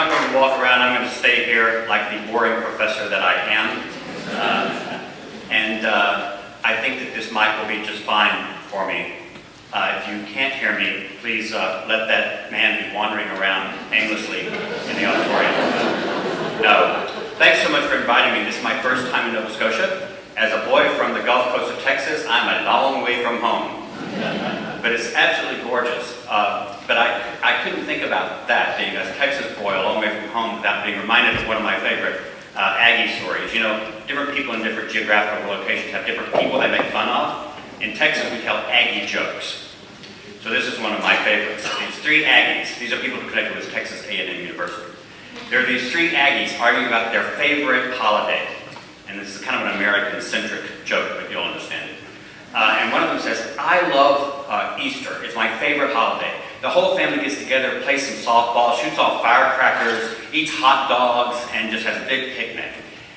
not going to walk around. I'm going to stay here like the boring professor that I am. I think that this mic will be just fine for me. If you can't hear me, please let that man be wandering around aimlessly in the auditorium. No. Thanks so much for inviting me. This is my first time in Nova Scotia. As a boy from the Gulf Coast of Texas, I'm a long way from home. But it's absolutely gorgeous. But I couldn't think about that, being a Texas boy a long way from home, without being reminded of one of my favorite Aggie stories. You know, different people in different geographical locations have different people they make fun of. In Texas, we tell Aggie jokes. So this is one of my favorites. These three Aggies, these are people who connected with Texas A&M University. There are these three Aggies arguing about their favorite holiday. And this is kind of an American-centric joke, but you'll understand it. And one of them says, I love Easter. It's my favorite holiday. The whole family gets together, plays some softball, shoots off firecrackers, eats hot dogs, and just has a big picnic.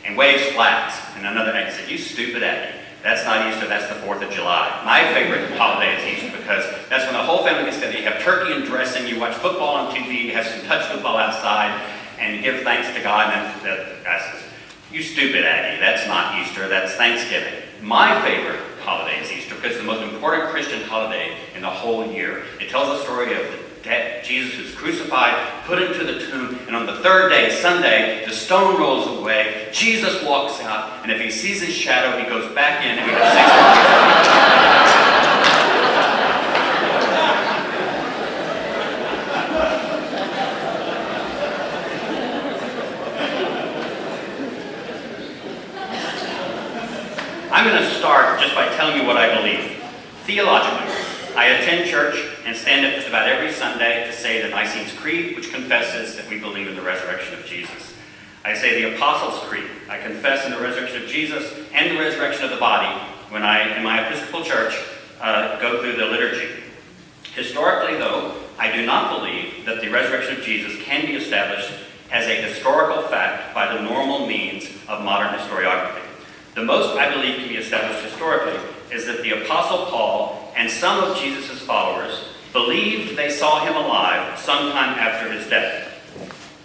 And waves flags. And another Aggie said, you stupid Aggie. That's not Easter, that's the 4th of July. My favorite holiday is Easter because that's when the whole family gets together. You have turkey and dressing, you watch football on TV, you have some touch football outside, and you give thanks to God, and then the guy says, you stupid Aggie, that's not Easter, that's Thanksgiving. My favorite holiday is Easter because it's the most important Christian holiday in the whole year. It tells the story of the dead Jesus who's crucified, put into the tomb, and on the third day, Sunday, the stone rolls away, Jesus walks out, and if he sees his shadow, he goes back in and he has 6 more. I'm going to start just by telling you what I believe. Theologically, I attend church and stand up just about every Sunday to say the Nicene's Creed, which confesses that we believe in the resurrection of Jesus. I say the Apostles' Creed. I confess in the resurrection of Jesus and the resurrection of the body when I, in my Episcopal church, go through the liturgy. Historically, though, I do not believe that the resurrection of Jesus can be established as a historical fact by the normal means of modern historiography. The most I believe can be established historically is that the Apostle Paul and some of Jesus' followers believed they saw him alive sometime after his death.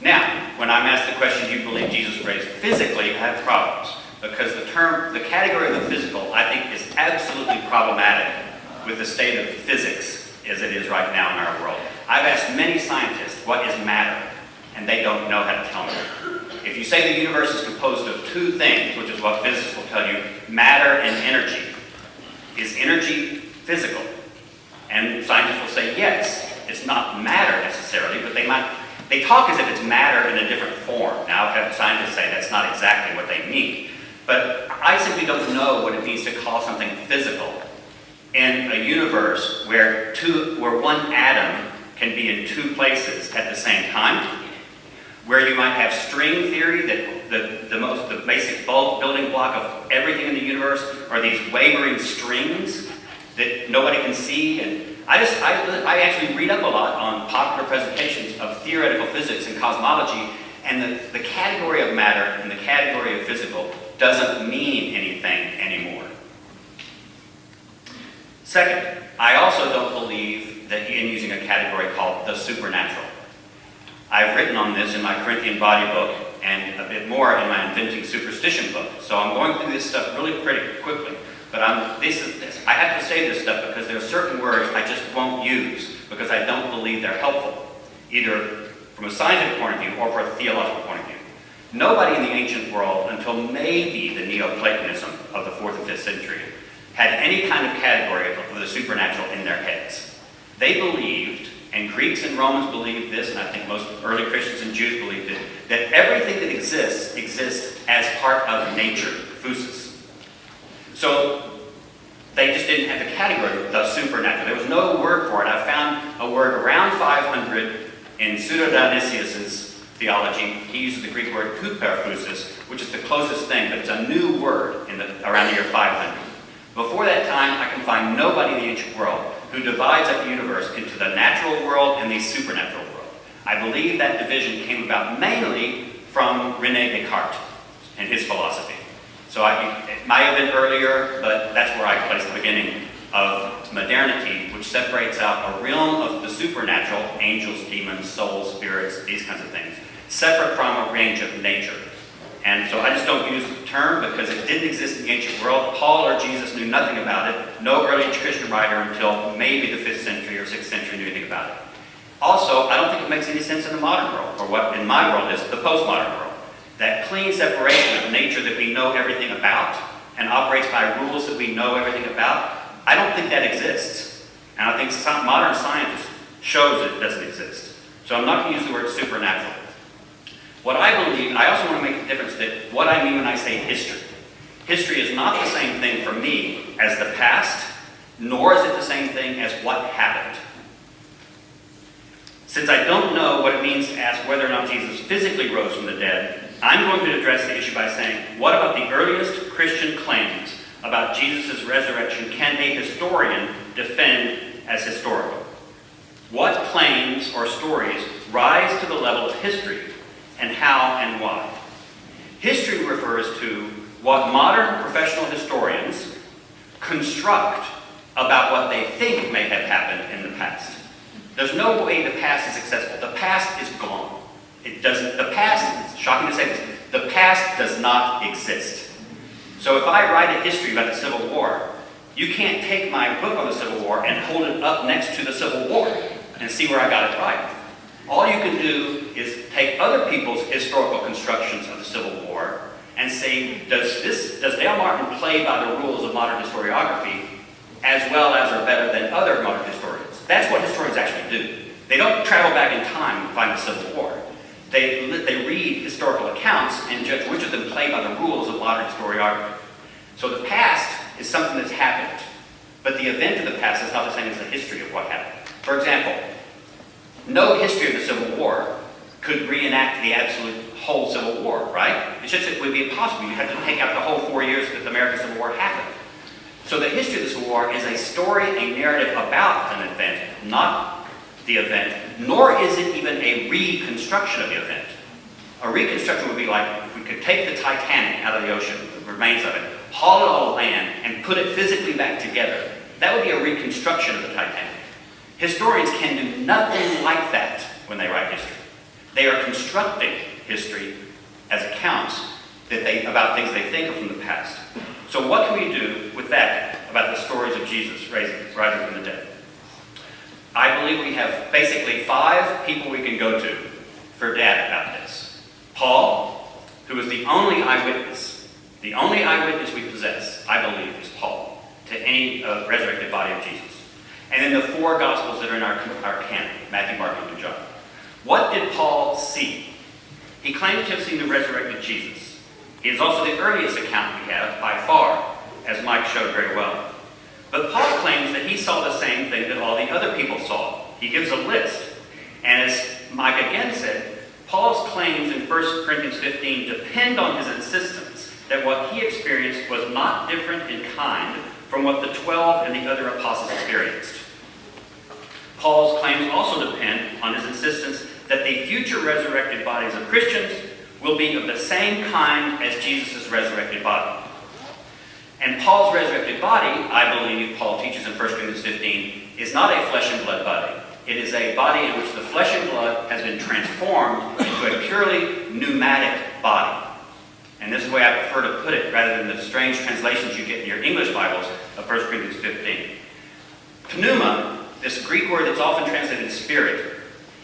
Now, when I'm asked the question, do you believe Jesus was raised physically, I have problems. Because the category of the physical, I think, is absolutely problematic with the state of physics as it is right now in our world. I've asked many scientists, what is matter? And they don't know how to tell me. If you say the universe is composed of two things, which is what physicists will tell you, matter and energy, is energy physical? And scientists will say, yes, it's not matter necessarily, but they talk as if it's matter in a different form. Now, I've had scientists say that's not exactly what they mean. But I simply don't know what it means to call something physical in a universe where one atom can be in two places at the same time, where you might have string theory, that the basic building block of everything in the universe are these wavering strings that nobody can see. And I actually read up a lot on popular presentations of theoretical physics and cosmology, and the category of matter and the category of physical doesn't mean anything anymore. Second, I also don't believe that in using a category called the supernatural. I've written on this in my Corinthian body book and a bit more in my Inventing Superstition book. So I'm going through this stuff really pretty quickly. But I have to say this stuff because there are certain words I just won't use because I don't believe they're helpful, either from a scientific point of view or from a theological point of view. Nobody in the ancient world, until maybe the Neoplatonism of the 4th and 5th century, had any kind of category of the supernatural in their heads. They believed, and Greeks and Romans believed this, and I think most early Christians and Jews believed it, that everything that exists as part of nature, physis. So they just didn't have the category of the supernatural. There was no word for it. I found a word around 500 in Pseudo-Dionysius' theology. He uses the Greek word hyperphysis, which is the closest thing, but it's a new word around the year 500. Before that time, I can find nobody in the ancient world who divides up the universe into the natural world and the supernatural world. I believe that division came about mainly from René Descartes and his philosophy. So it might have been earlier, but that's where I place the beginning of modernity, which separates out a realm of the supernatural, angels, demons, souls, spirits, these kinds of things, separate from a range of nature. And so I just don't use the term because it didn't exist in the ancient world. Paul or Jesus knew nothing about it. No early Christian writer until maybe the 5th century or 6th century knew anything about it. Also, I don't think it makes any sense in the modern world, or what in my world is the postmodern world. That clean separation of nature that we know everything about and operates by rules that we know everything about, I don't think that exists. And I think modern science shows that it doesn't exist. So I'm not going to use the word supernatural. What I believe, I also want to make the difference that what I mean when I say history. History is not the same thing for me as the past, nor is it the same thing as what happened. Since I don't know what it means to ask whether or not Jesus physically rose from the dead, I'm going to address the issue by saying, what about the earliest Christian claims about Jesus' resurrection can a historian defend as historical? What claims or stories rise to the level of history, and how and why? History refers to what modern professional historians construct about what they think may have happened in the past. There's no way the past is accessible. The past is gone. It doesn't, the past, it's shocking to say this, the past does not exist. So if I write a history about the Civil War, you can't take my book on the Civil War and hold it up next to the Civil War and see where I got it right. All you can do is take other people's historical constructions of the Civil War and say, does Dale Martin play by the rules of modern historiography as well as or better than other modern historians? That's what historians actually do. They don't travel back in time and find the Civil War. They read historical accounts and judge which of them play by the rules of modern historiography. So the past is something that's happened, but the event of the past is not the same as the history of what happened. For example, no history of the Civil War could reenact the absolute whole Civil War, right? It's just it would be impossible. You have to take out the whole 4 years that the American Civil War happened. So the history of the Civil War is a story, a narrative about an event, not the event, nor is it even a reconstruction of the event. A reconstruction would be like if we could take the Titanic out of the ocean, the remains of it, haul it all to land, and put it physically back together. That would be a reconstruction of the Titanic. Historians can do nothing like that when they write history. They are constructing history as accounts about things they think are from the past. So what can we do with that about the stories of Jesus rising from the dead? I believe we have basically 5 people we can go to for data about this. Paul, who is the only eyewitness. The only eyewitness we possess, I believe, is Paul, to any resurrected body of Jesus. And then the 4 Gospels that are in our canon, Matthew, Mark, Luke, and John. What did Paul see? He claims to have seen the resurrected Jesus. He is also the earliest account we have, by far, as Mike showed very well. But Paul claims that he saw the same thing that all the other people saw. He gives a list. And as Mike again said, Paul's claims in 1 Corinthians 15 depend on his insistence that what he experienced was not different in kind from what the 12 and the other apostles experienced. Paul's claims also depend on his insistence that the future resurrected bodies of Christians will be of the same kind as Jesus' resurrected body. And Paul's resurrected body, I believe Paul teaches in 1 Corinthians 15, is not a flesh and blood body. It is a body in which the flesh and blood has been transformed into a purely pneumatic body. And this is the way I prefer to put it, rather than the strange translations you get in your English Bibles of 1 Corinthians 15. Pneuma, this Greek word that's often translated spirit,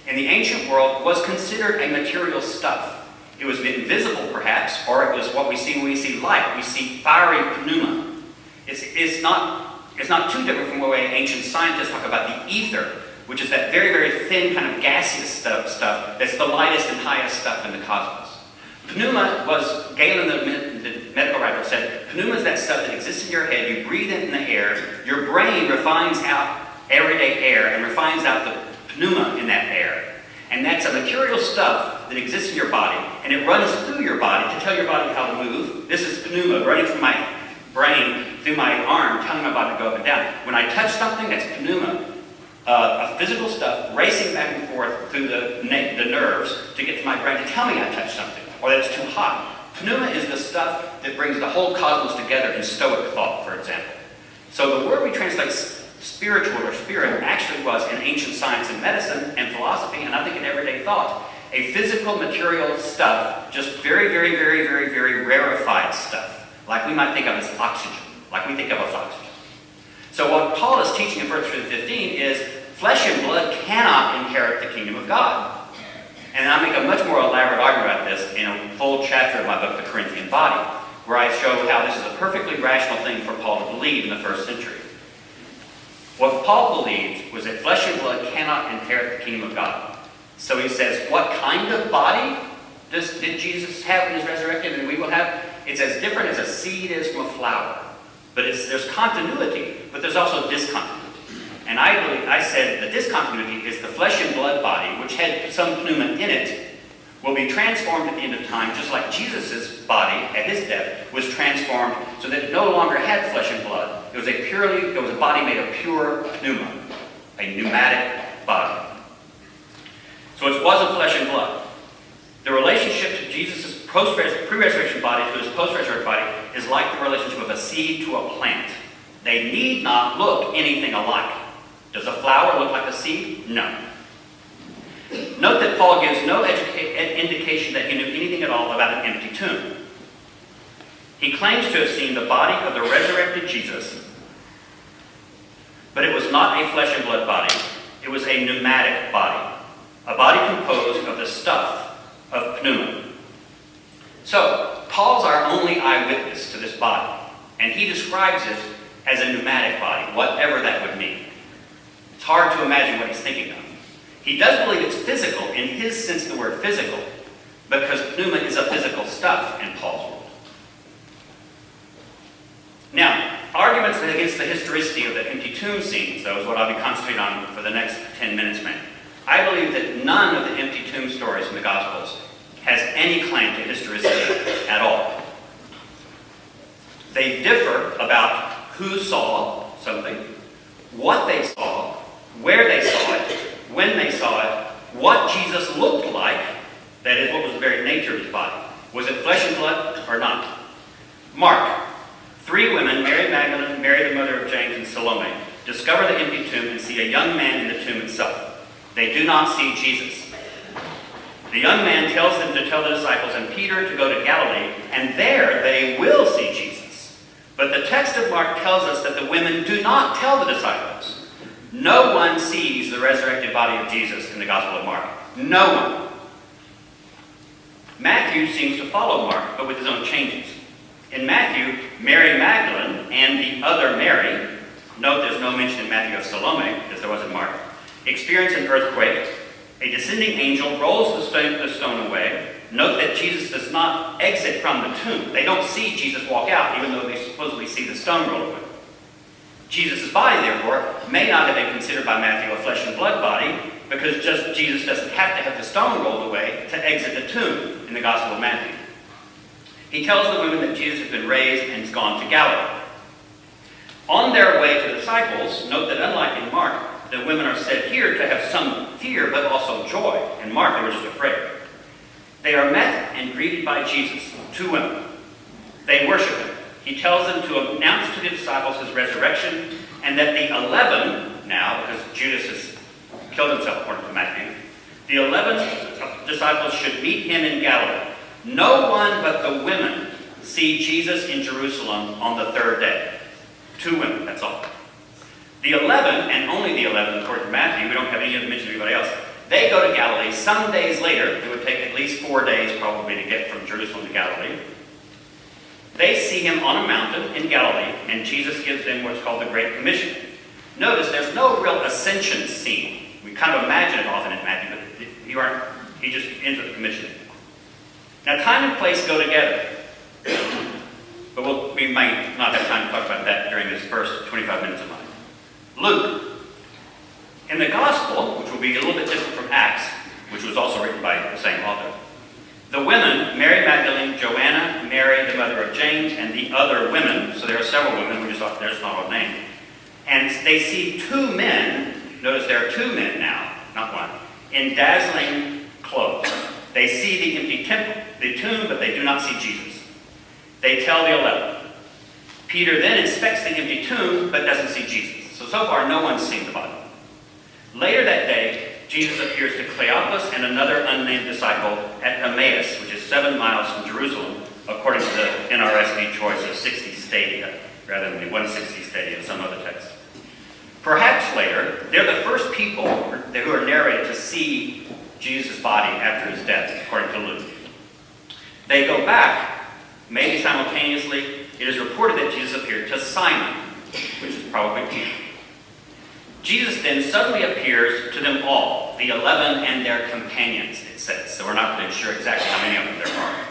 in the ancient world was considered a material stuff. It was invisible, perhaps, or it was what we see when we see light. We see fiery pneuma. It's not too different from the way ancient scientists talk about the ether, which is that very, very thin kind of gaseous stuff that's the lightest and highest stuff in the cosmos. Pneuma was, Galen, the medical writer, said, pneuma is that stuff that exists in your head. You breathe it in the air. Your brain refines out everyday air and refines out the pneuma in that air. And that's a material stuff that exists in your body, and it runs through your body to tell your body how to move. This is pneuma running through my brain, through my arm, telling my body to go up and down. When I touch something, that's pneuma, a physical stuff racing back and forth through the nerves to get to my brain to tell me I touched something, or that it's too hot. Pneuma is the stuff that brings the whole cosmos together in Stoic thought, for example. So the word we translate spiritual or spirit actually was in ancient science and medicine and philosophy, and I think in everyday thought, a physical, material stuff, just very, very, very, very, very rarefied stuff, like we might think of as oxygen, like we think of as oxygen. So what Paul is teaching in 1 Corinthians 15 is flesh and blood cannot inherit the kingdom of God. And I make a much more elaborate argument about this in a full chapter of my book, The Corinthian Body, where I show how this is a perfectly rational thing for Paul to believe in the first century. What Paul believed was that flesh and blood cannot inherit the kingdom of God. So he says, what kind of body did Jesus have when he was resurrected and we will have? It's as different as a seed is from a flower. But there's continuity, but there's also discontinuity. And I said that discontinuity is the flesh and blood body, which had some pneuma in it, will be transformed at the end of time, just like Jesus' body at his death was transformed so that it no longer had flesh and blood. It was a body made of pure pneuma, a pneumatic body. So it wasn't flesh and blood. The relationship to Jesus' pre-resurrection body to his post-resurrection body is like the relationship of a seed to a plant. They need not look anything alike. Does a flower look like a seed? No. Note that Paul gives no indication that he knew anything at all about an empty tomb. He claims to have seen the body of the resurrected Jesus, but it was not a flesh and blood body. It was a pneumatic body, a body composed of the stuff of pneuma. So, Paul's our only eyewitness to this body, and he describes it as a pneumatic body, whatever that would mean. It's hard to imagine what he's thinking of. He does believe it's physical, in his sense of the word physical, because pneuma is a physical stuff in Paul's world. Now, arguments against the historicity of the empty tomb scenes, though, is what I'll be concentrating on for the next 10 minutes, man. I believe that none of the empty tomb stories in the Gospels has any claim to historicity at all. They differ about who saw something, what they saw, where they saw it, when they saw it, what Jesus looked like, that is, what was the very nature of his body. Was it flesh and blood or not? Mark, 3 women, Mary Magdalene, Mary the mother of James, and Salome, discover the empty tomb and see a young man in the tomb itself. They do not see Jesus. The young man tells them to tell the disciples and Peter to go to Galilee, and there they will see Jesus. But the text of Mark tells us that the women do not tell the disciples. No one sees the resurrected body of Jesus in the Gospel of Mark. No one. Matthew seems to follow Mark, but with his own changes. In Matthew, Mary Magdalene and the other Mary, note there's no mention in Matthew of Salome, as there was in Mark, experience an earthquake. A descending angel rolls the stone away. Note that Jesus does not exit from the tomb. They don't see Jesus walk out, even though they supposedly see the stone roll away. Jesus' body, therefore, may not have been considered by Matthew a flesh and blood body, because Jesus doesn't have to have the stone rolled away to exit the tomb in the Gospel of Matthew. He tells the women that Jesus has been raised and has gone to Galilee. On their way to the disciples, note that unlike in Mark, the women are said here to have some fear but also joy. In Mark, they were just afraid. They are met and greeted by Jesus, 2 women. They worship him. He tells them to announce to the disciples his resurrection, and that the 11, now, because Judas has killed himself according to Matthew, the 11 disciples should meet him in Galilee. No one but the women see Jesus in Jerusalem on the 3rd day. 2 women, that's all. The 11, and only the 11 according to Matthew, we don't have any mention of anybody else, they go to Galilee. Some days later, it would take at least 4 days probably to get from Jerusalem to Galilee. They see him on a mountain in Galilee, and Jesus gives them what's called the Great Commission. Notice there's no real ascension scene. We kind of imagine it often in Matthew, but he just entered the commission. Now, time and place go together. But we might not have time to talk about that during this first 25 minutes of mine. Luke. In the Gospel, which will be a little bit different from Acts, which was also written by the same author, the women, Mary Magdalene, Joanna, Mary, the mother of James, and the other women, so there are several women, we just thought there's not a name, and they see 2 men, notice there are 2 men now, not one, in dazzling clothes. They see the empty temple, the tomb, but they do not see Jesus. They tell the 11. Peter then inspects the empty tomb, but doesn't see Jesus. So far, no one's seen the body. Later that day, Jesus appears to Cleopas and another unnamed disciple at Emmaus, which is 7 miles from Jerusalem, according to the NRSV choice of 60 stadia, rather than the 160 stadia in some other texts. Perhaps later, they're the first people who are narrated to see Jesus' body after his death, according to Luke. They go back, maybe simultaneously. It is reported that Jesus appeared to Simon, which is probably Peter. Jesus then suddenly appears to them all, the 11 and their companions, it says. So we're not really sure exactly how many of them there are.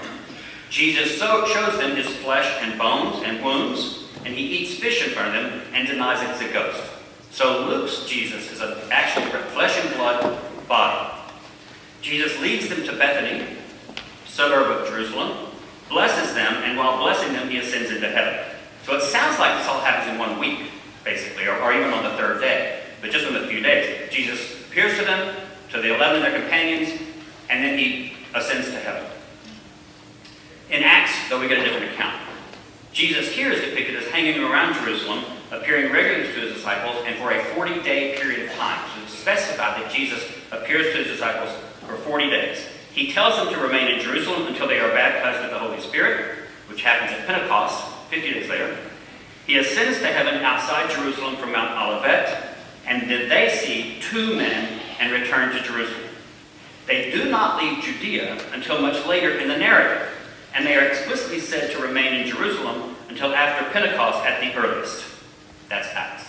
Jesus shows them his flesh and bones and wounds, and he eats fish in front of them and denies it's a ghost. So Luke's Jesus is an actual flesh and blood body. Jesus leads them to Bethany, suburb of Jerusalem, blesses them, and while blessing them, he ascends into heaven. So it sounds like this all happens in 1 week, basically, or even on the 3rd day, but just in a few days. Jesus appears to them, to the 11 their companions, and then he ascends to heaven. In Acts, though, we get a different account. Jesus here is depicted as hanging around Jerusalem, appearing regularly to his disciples, and for a 40-day period of time. So it's specified that Jesus appears to his disciples for 40 days. He tells them to remain in Jerusalem until they are baptized with the Holy Spirit, which happens at Pentecost, 50 days later. He ascends to heaven outside Jerusalem from Mount Olivet, and then they see 2 men and return to Jerusalem. They do not leave Judea until much later in the narrative, and they are explicitly said to remain in Jerusalem until after Pentecost at the earliest. That's Acts.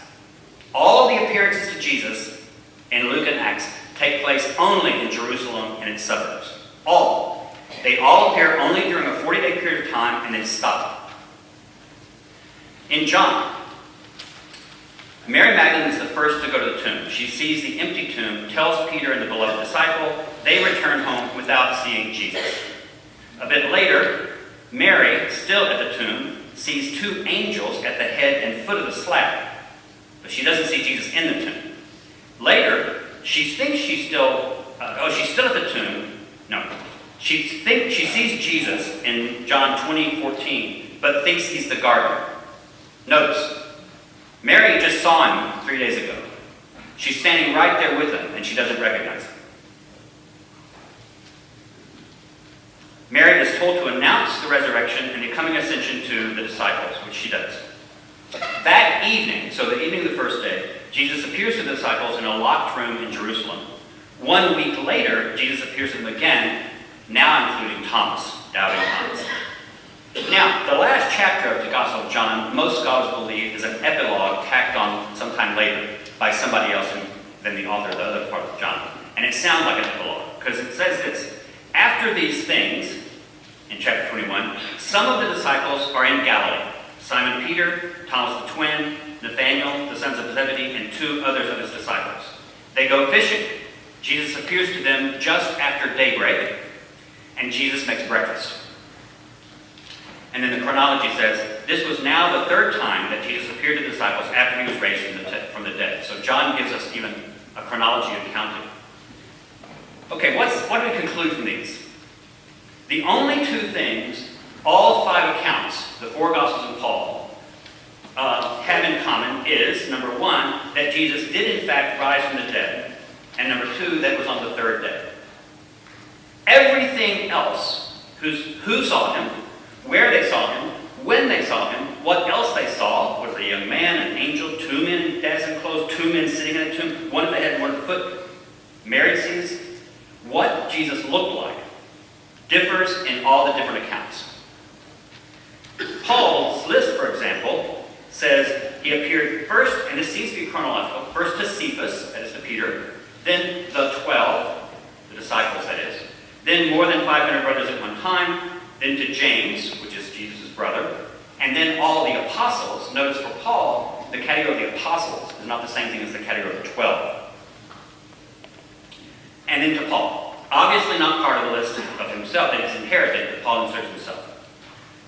All of the appearances to Jesus in Luke and Acts take place only in Jerusalem and its suburbs. All. They all appear only during a 40-day period of time and then stop. In John, Mary Magdalene is the first to go to the tomb. She sees the empty tomb, tells Peter and the beloved disciple. They return home without seeing Jesus. A bit later, Mary, still at the tomb, sees 2 angels at the head and foot of the slab, but she doesn't see Jesus in the tomb. Later, she thinks she's still at the tomb. No. She sees Jesus in John 20:14, but thinks he's the gardener. Notice, Mary just saw him 3 days ago. She's standing right there with him, and she doesn't recognize him. Mary is told to announce the resurrection and the coming ascension to the disciples, which she does. That evening, so the evening of the first day, Jesus appears to the disciples in a locked room in Jerusalem. 1 week later, Jesus appears to them again, now including Thomas, doubting Thomas. Now, the last chapter of the Gospel of John, most scholars believe, is an epilogue tacked on sometime later by somebody else than the author of the other part of John. And it sounds like an epilogue, because it says this: after these things, in chapter 21, some of the disciples are in Galilee. Simon Peter, Thomas the twin, Nathanael, the sons of Zebedee, and 2 others of his disciples. They go fishing. Jesus appears to them just after daybreak, and Jesus makes breakfast. And then the chronology says, this was now the 3rd time that Jesus appeared to the disciples after he was raised from the dead. So John gives us even a chronology of counting. Okay, what do we conclude from these? The only 2 things all 5 accounts, the 4 Gospels and Paul, have in common is, number 1, that Jesus did in fact rise from the dead, and number 2, that it was on the 3rd day. Everything else, who saw him, where they saw him, when they saw him, what else they saw, was a young man, an angel, 2 men in dazzling clothes, 2 men sitting in a tomb, one at the head, one at the foot. Mary sees what Jesus looked like differs in all the different accounts. Paul's list, for example, says he appeared first, and this seems to be chronological, first to Cephas, that is to Peter, then the 12, the disciples that is, then more than 500 brothers at one time, then to James, which is Jesus' brother, and then all the apostles. Notice for Paul, the category of the apostles is not the same thing as the category of the 12. And then to Paul. Obviously not part of the list of himself that is inherited, but Paul inserts himself.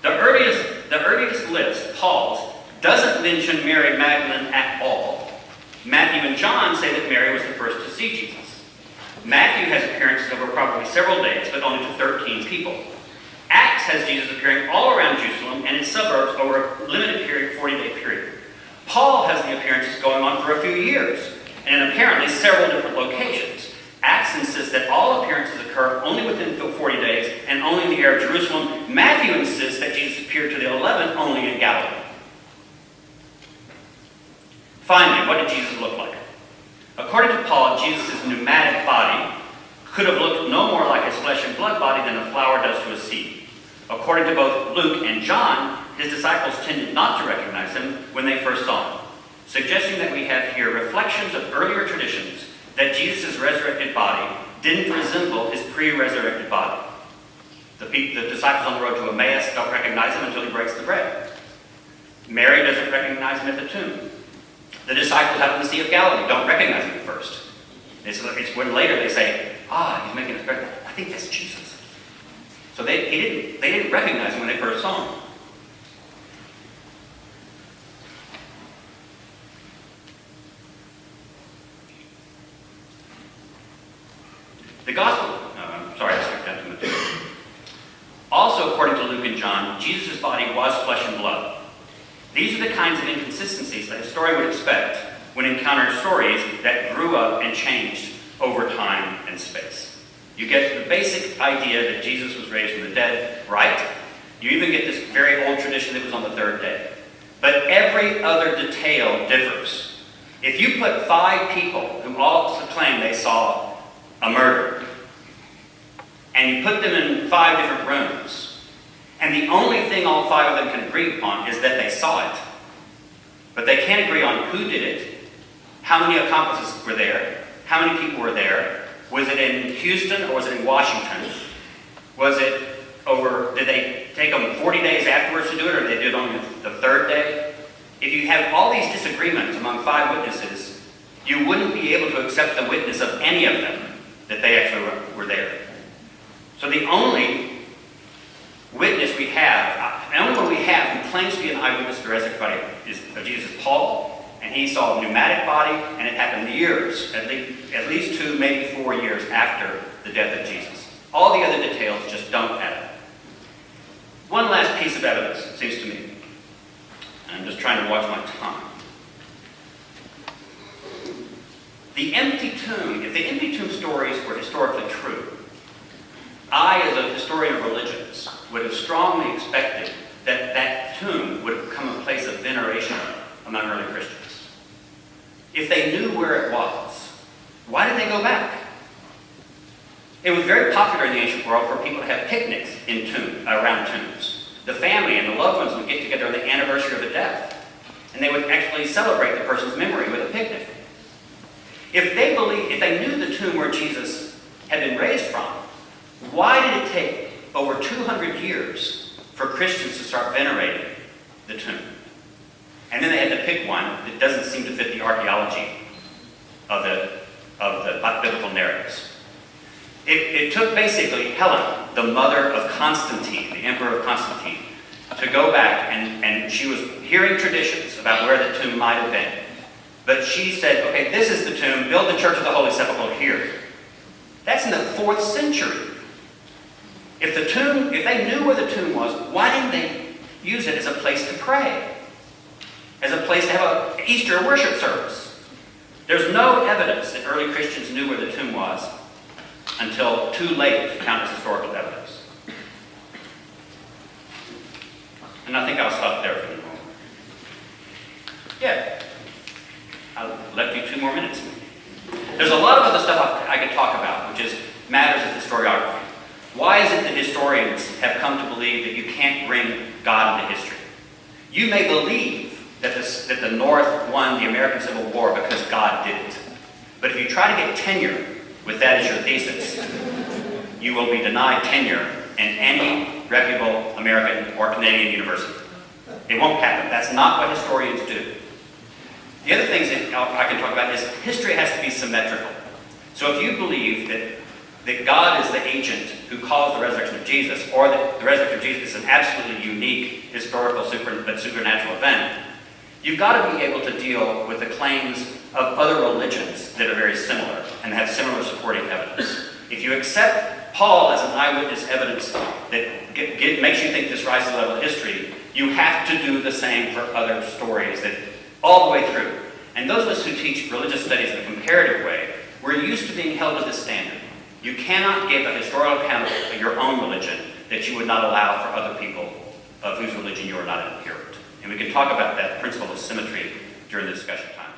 The earliest list, Paul's, doesn't mention Mary Magdalene at all. Matthew and John say that Mary was the first to see Jesus. Matthew has appearances over probably several days, but only to 13 people. Acts has Jesus appearing all around Jerusalem and its suburbs over a limited period, 40-day period. Paul has the appearances going on for a few years, and apparently several different locations. that all appearances occur only within 40 days and only in the air of Jerusalem. Matthew insists that Jesus appeared to the 11 only in Galilee. Finally, what did Jesus look like? According to Paul, Jesus' pneumatic body could have looked no more like his flesh and blood body than a flower does to a seed. According to both Luke and John, his disciples tended not to recognize him when they first saw him, suggesting that we have here reflections of earlier traditions that Jesus' resurrected body didn't resemble his pre-resurrected body. The disciples on the road to Emmaus don't recognize him until he breaks the bread. Mary doesn't recognize him at the tomb. The disciples out in the Sea of Galilee don't recognize him at first. It's when later they say, he's making his bread. I think that's Jesus. So they didn't recognize him when they first saw him. The gospel, I skipped down to Matthew. Also, according to Luke and John, Jesus' body was flesh and blood. These are the kinds of inconsistencies that a historian would expect when encountering stories that grew up and changed over time and space. You get the basic idea that Jesus was raised from the dead, right? You even get this very old tradition that it was on the third day. But every other detail differs. If you put 5 people who all claim they saw a murder, and you put them in 5 different rooms, and the only thing all 5 of them can agree upon is that they saw it, but they can't agree on who did it, how many accomplices were there, how many people were there, was it in Houston or was it in Washington, did they take them 40 days afterwards to do it, or did they do it on the third day? If you have all these disagreements among 5 witnesses, you wouldn't be able to accept the witness of any of them that they actually were there. So the only witness we have, the only one we have who claims to be an eyewitness to the resurrected body is Jesus, Paul, and he saw a pneumatic body, and it happened years, at least 2, maybe 4 years after the death of Jesus. All the other details just don't add up. One last piece of evidence, it seems to me. I'm just trying to watch my time. The empty tomb, if the empty tomb stories were historically true, I, as a historian of religions, would have strongly expected that that tomb would have become a place of veneration among early Christians. If they knew where it was, why did they go back? It was very popular in the ancient world for people to have picnics around tombs. The family and the loved ones would get together on the anniversary of a death, and they would actually celebrate the person's memory with a picnic. If they knew the tomb where Jesus had been raised from, why did it take over 200 years for Christians to start venerating the tomb? And then they had to pick one that doesn't seem to fit the archaeology of the biblical narratives. It took basically Helen, the mother of Constantine, the emperor of Constantine, to go back, and she was hearing traditions about where the tomb might have been. But she said, okay, this is the tomb, build the Church of the Holy Sepulchre here. That's in the 4th century. If they knew where the tomb was, why didn't they use it as a place to pray? As a place to have an Easter worship service? There's no evidence that early Christians knew where the tomb was until too late to count as historical evidence. And I think I'll stop there for the moment. Yeah. I left you 2 more minutes. There's a lot of other stuff I could talk about, which is matters of historiography. Why is it that historians have come to believe that you can't bring God into history? You may believe that the North won the American Civil War because God did it. But if you try to get tenure with that as your thesis, you will be denied tenure in any reputable American or Canadian university. It won't happen. That's not what historians do. The other things that I can talk about is history has to be symmetrical. So if you believe that God is the agent who caused the resurrection of Jesus, or that the resurrection of Jesus is an absolutely unique historical but supernatural event, you've got to be able to deal with the claims of other religions that are very similar and have similar supporting evidence. If you accept Paul as an eyewitness evidence that makes you think this rises to the level of history, you have to do the same for other stories that all the way through. And those of us who teach religious studies in a comparative way, we're used to being held to this standard. You cannot give a historical account of your own religion that you would not allow for other people of whose religion you are not an adherent. And we can talk about that principle of symmetry during the discussion time.